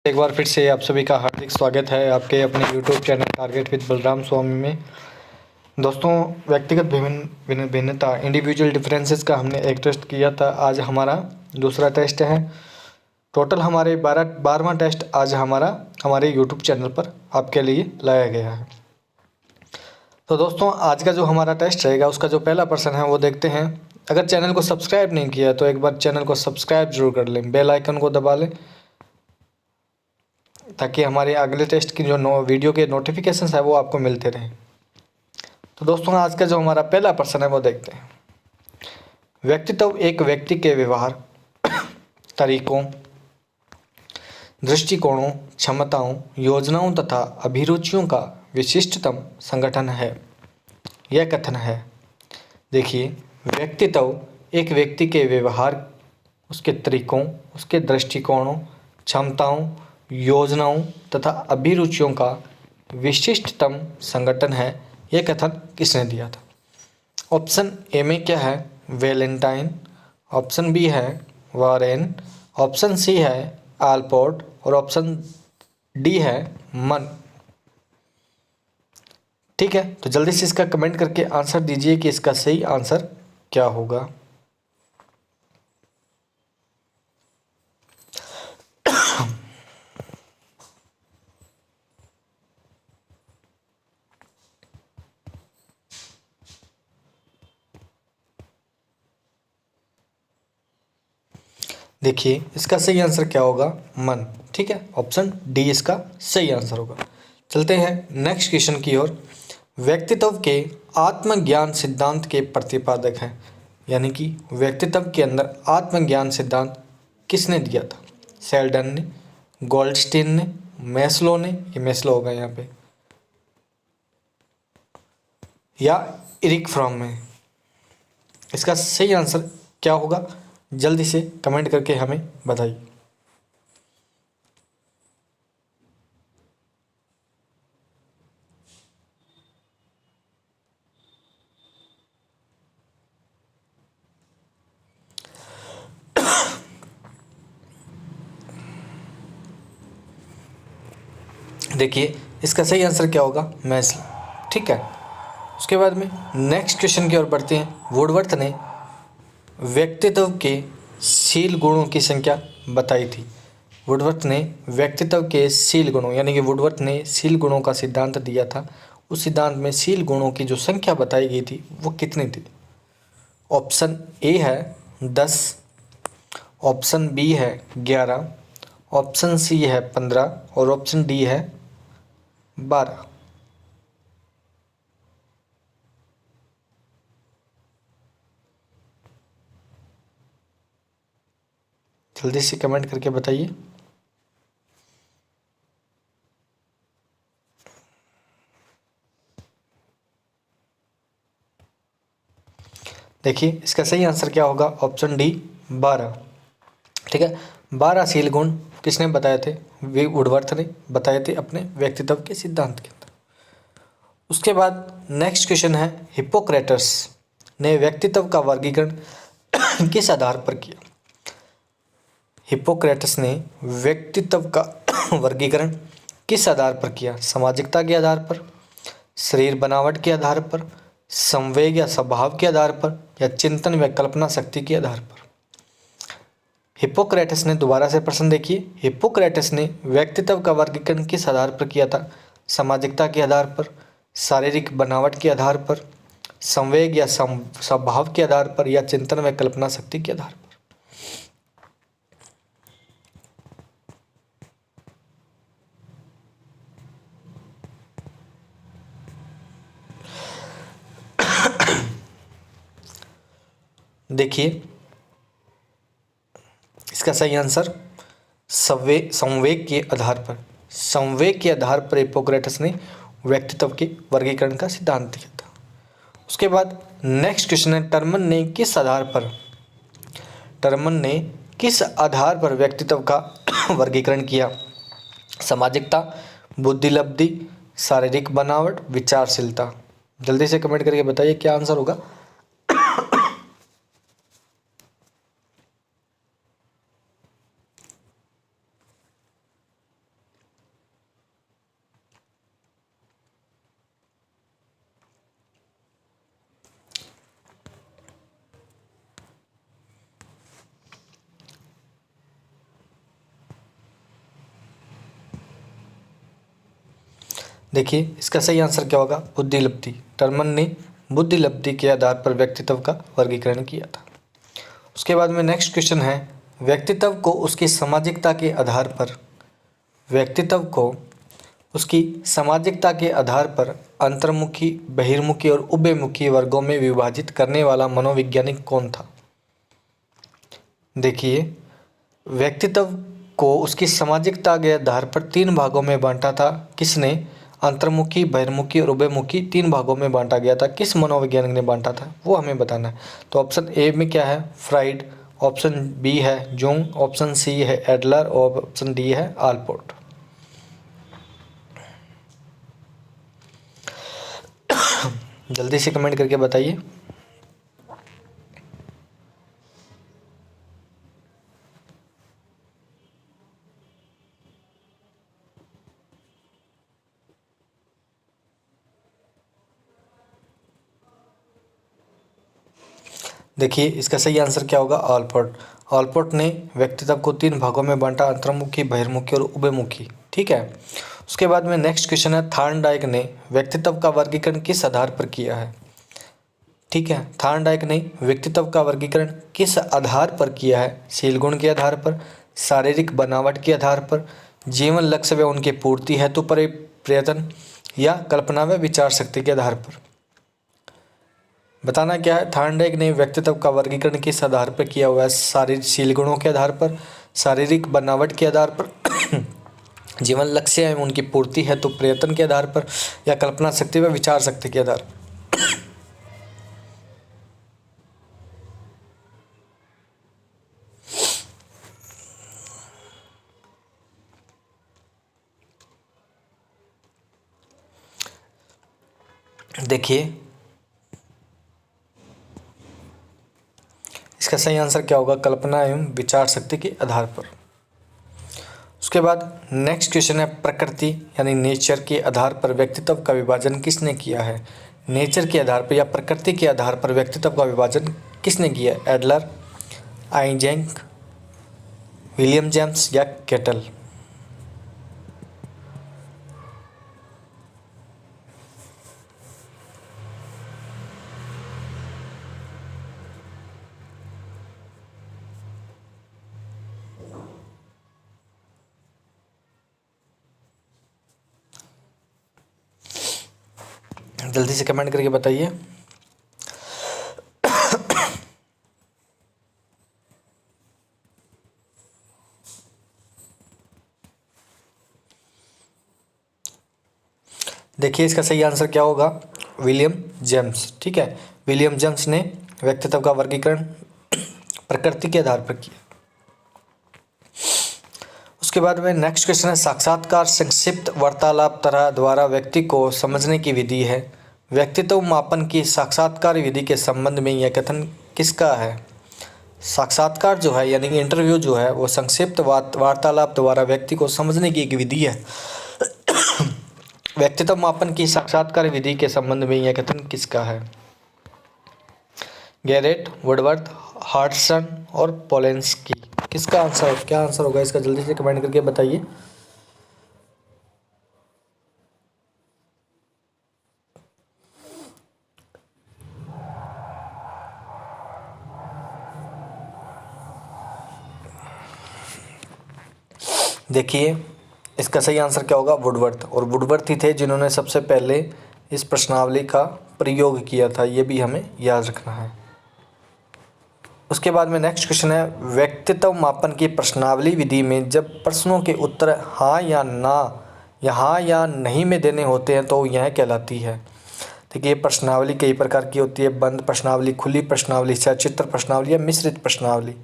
एक बार फिर से आप सभी का हार्दिक स्वागत है आपके अपने YouTube channel Target with Balram Swami में। दोस्तों, व्यक्तिगत भिन्नता इंडिविजुअल डिफरेंसेस का हमने एक टेस्ट किया था। आज हमारा दूसरा टेस्ट है। टोटल हमारे 12वां टेस्ट आज हमारे यूट्यूब चैनल पर आपके लिए लाया गया है। तो दोस्तों, आज का जो हमारा टेस्ट रहेगा उसका जो पहला प्रश्न है वो देखते हैं। अगर चैनल को सब्सक्राइब नहीं किया तो एक बार चैनल को सब्सक्राइब जरूर कर लें, बेल आइकन को दबा लें ताकि हमारे अगले टेस्ट की जो वीडियो के नोटिफिकेशन है वो आपको मिलते रहें। तो दोस्तों, आज का जो हमारा पहला प्रश्न है वो देखते हैं। व्यक्तित्व एक व्यक्ति के व्यवहार, तरीकों, दृष्टिकोणों, क्षमताओं, योजनाओं तथा अभिरुचियों का विशिष्टतम संगठन है। यह कथन है। देखिए, व्यक्तित्व एक व्यक्ति के व्यवहार, उसके तरीकों, उसके दृष्टिकोणों, क्षमताओं, योजनाओं तथा अभिरुचियों का विशिष्टतम संगठन है। यह कथन किसने दिया था? ऑप्शन ए में क्या है? वैलेंटाइन। ऑप्शन बी है वॉरेन। ऑप्शन सी है आलपोर्ट और ऑप्शन डी है मन। ठीक है, तो जल्दी से इसका कमेंट करके आंसर दीजिए कि इसका सही आंसर क्या होगा। देखिए, इसका सही आंसर क्या होगा? मन। ठीक है, ऑप्शन डी इसका सही आंसर होगा। चलते हैं नेक्स्ट क्वेश्चन की ओर। व्यक्तित्व के आत्मज्ञान सिद्धांत के प्रतिपादक हैं, यानी कि व्यक्तित्व के अंदर आत्मज्ञान सिद्धांत किसने दिया था? सेल्डन ने, गोल्डस्टीन ने, मैस्लो ने, ये मैस्लो होगा यहाँ पे, या इरिक फ्रॉम में। इसका सही आंसर क्या होगा? जल्दी से कमेंट करके हमें बताइए। देखिए, इसका सही आंसर क्या होगा? मैस्लो। ठीक है, उसके बाद में नेक्स्ट क्वेश्चन की ओर बढ़ते हैं। वुडवर्थ ने व्यक्तित्व के शील गुणों की संख्या बताई थी। वुडवर्थ ने व्यक्तित्व के शील गुणों, यानी कि वुडवर्थ ने शील गुणों का सिद्धांत दिया था। उस सिद्धांत में शील गुणों की जो संख्या बताई गई थी वो कितनी थी? ऑप्शन ए है 10, ऑप्शन बी है 11, ऑप्शन सी है 15 और ऑप्शन डी है 12। जल्दी से कमेंट करके बताइए। देखिए, इसका सही आंसर क्या होगा? Option D 12। ठीक है, 12 शील गुण किसने बताए थे? वुडवर्थ ने बताए थे अपने व्यक्तित्व के सिद्धांत के अंदर। उसके बाद नेक्स्ट क्वेश्चन है। हिप्पोक्रेटस ने व्यक्तित्व का वर्गीकरण किस आधार पर किया? हिप्पोक्रेटस ने व्यक्तित्व का वर्गीकरण किस आधार पर किया? सामाजिकता के आधार पर, शरीर बनावट के आधार पर, संवेग या स्वभाव के आधार पर, या चिंतन व कल्पना शक्ति के आधार पर? हिप्पोक्रेटस ने, दोबारा से प्रश्न देखिए, हिप्पोक्रेटस ने व्यक्तित्व का वर्गीकरण किस आधार पर किया था? सामाजिकता के आधार पर, शारीरिक बनावट के आधार पर, संवेग या स्वभाव के आधार पर, या चिंतन व कल्पना शक्ति के आधार पर? देखिए, इसका सही आंसर संवेग के आधार पर, संवेग के आधार पर हिप्पोक्रेटस ने व्यक्तित्व के वर्गीकरण का सिद्धांत दिया था। उसके बाद नेक्स्ट क्वेश्चन है। टर्मन ने किस आधार पर व्यक्तित्व का वर्गीकरण किया? सामाजिकता, बुद्धिलब्धि, शारीरिक बनावट, विचारशीलता? जल्दी से कमेंट करके बताइए क्या आंसर होगा। देखिए इसका सही आंसर क्या होगा, बुद्धिलब्धि। टर्मन ने बुद्धिलब्धि के आधार पर व्यक्तित्व का वर्गीकरण किया था। उसके बाद में नेक्स्ट क्वेश्चन है, व्यक्तित्व को उसकी सामाजिकता के आधार पर व्यक्तित्व को उसकी सामाजिकता के आधार पर अंतर्मुखी, बहिर्मुखी और उभयमुखी वर्गों में विभाजित करने वाला मनोवैज्ञानिक कौन था। देखिए व्यक्तित्व को उसकी सामाजिकता के आधार पर 3 भागों में बांटा था। किसने? अंतर्मुखी, बहिर्मुखी और उभयमुखी 3 भागों में बांटा गया था। किस मनोवैज्ञानिक ने बांटा था वो हमें बताना है। तो ऑप्शन ए में क्या है, फ्राइड, ऑप्शन बी है जूंग, ऑप्शन सी है एडलर और ऑप्शन डी है आलपोर्ट। जल्दी से कमेंट करके बताइए। देखिए इसका सही आंसर क्या होगा, आलपोर्ट। आलपोर्ट ने व्यक्तित्व को 3 भागों में बांटा, अंतर्मुखी, बहिर्मुखी और उभयमुखी। ठीक है। उसके बाद में नेक्स्ट क्वेश्चन है, थार्नडाइक ने व्यक्तित्व का वर्गीकरण किस आधार पर किया है। ठीक है, थार्नडाइक ने व्यक्तित्व का वर्गीकरण किस आधार पर किया है। शील गुण के आधार पर, शारीरिक बनावट के आधार पर, जीवन लक्ष्य व उनकी पूर्ति हेतु प्रयत्न या कल्पना व विचार शक्ति के आधार पर। बताना क्या है, थार्नडाइक ने व्यक्तित्व का वर्गीकरण किस आधार पर किया हुआ है। शारीरिक शील गुणों के आधार पर, शारीरिक बनावट के आधार पर, जीवन लक्ष्य एवं उनकी पूर्ति हेतु प्रयत्न के आधार पर या कल्पना शक्ति व विचार शक्ति के आधार पर। देखिए इसका सही आंसर क्या होगा, कल्पना एवं विचार शक्ति के आधार पर। उसके बाद नेक्स्ट क्वेश्चन है, प्रकृति यानी नेचर के आधार पर व्यक्तित्व का विभाजन किसने किया है। नेचर के आधार पर या प्रकृति के आधार पर व्यक्तित्व का विभाजन किसने किया है। एडलर, आइजेंक, विलियम जेम्स या केटल। जल्दी से कमेंट करके बताइए। देखिए इसका सही आंसर क्या होगा, विलियम जेम्स। ठीक है, विलियम जेम्स ने व्यक्तित्व का वर्गीकरण प्रकृति के आधार पर किया। उसके बाद में नेक्स्ट क्वेश्चन है, साक्षात्कार संक्षिप्त वार्तालाप तरह द्वारा व्यक्ति को समझने की विधि है। व्यक्तित्व मापन की साक्षात्कार विधि के संबंध में यह कथन किसका है। साक्षात्कार जो है यानी कि इंटरव्यू जो है वो संक्षिप्त वार्तालाप द्वारा व्यक्ति को समझने की एक विधि है। व्यक्तित्व मापन की साक्षात्कार विधि के संबंध में यह कथन किसका है। गैरेट, वुडवर्थ, हार्टसन और पोलेंस्की। किसका आंसर, क्या आंसर होगा इसका, जल्दी से कमेंट करके बताइए। देखिए इसका सही आंसर क्या होगा, वुडवर्थ। और वुडवर्थ ही थे जिन्होंने सबसे पहले इस प्रश्नावली का प्रयोग किया था, ये भी हमें याद रखना है। उसके बाद में नेक्स्ट क्वेश्चन है, व्यक्तित्व मापन की प्रश्नावली विधि में जब प्रश्नों के उत्तर हाँ या ना या हाँ या नहीं में देने होते हैं तो यह कहलाती है। देखिए प्रश्नावली कई प्रकार की होती है, बंद प्रश्नावली, खुली प्रश्नावली, सचित्र प्रश्नावली या मिश्रित प्रश्नावली।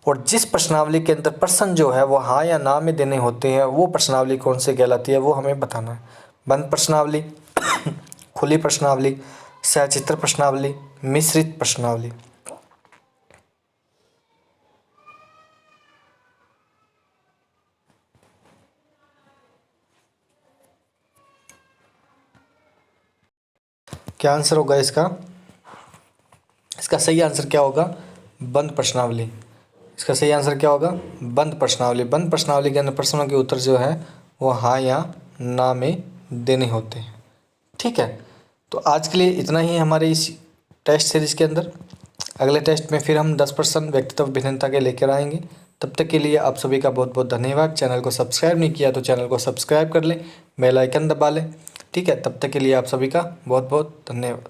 और जिस प्रश्नावली के अंदर प्रश्न जो है वो हाँ या ना में देने होते हैं वो प्रश्नावली कौन सी कहलाती है वो हमें बताना है। बंद प्रश्नावली, खुली प्रश्नावली, सचित्र प्रश्नावली, मिश्रित प्रश्नावली। क्या आंसर होगा इसका, इसका सही आंसर क्या होगा, बंद प्रश्नावली। इसका सही आंसर क्या होगा, बंद प्रश्नावली। बंद प्रश्नावली के अंदर प्रश्नों के उत्तर जो है वो हाँ या ना में देने होते हैं। ठीक है, तो आज के लिए इतना ही हमारे इस टेस्ट सीरीज़ के अंदर। अगले टेस्ट में फिर हम 10% व्यक्तित्व भिन्नता के लेकर आएंगे। तब तक के लिए आप सभी का बहुत बहुत धन्यवाद। चैनल को सब्सक्राइब नहीं किया तो चैनल को सब्सक्राइब कर लें, बेल आइकन दबा लें। ठीक है, तब तक के लिए आप सभी का बहुत बहुत धन्यवाद।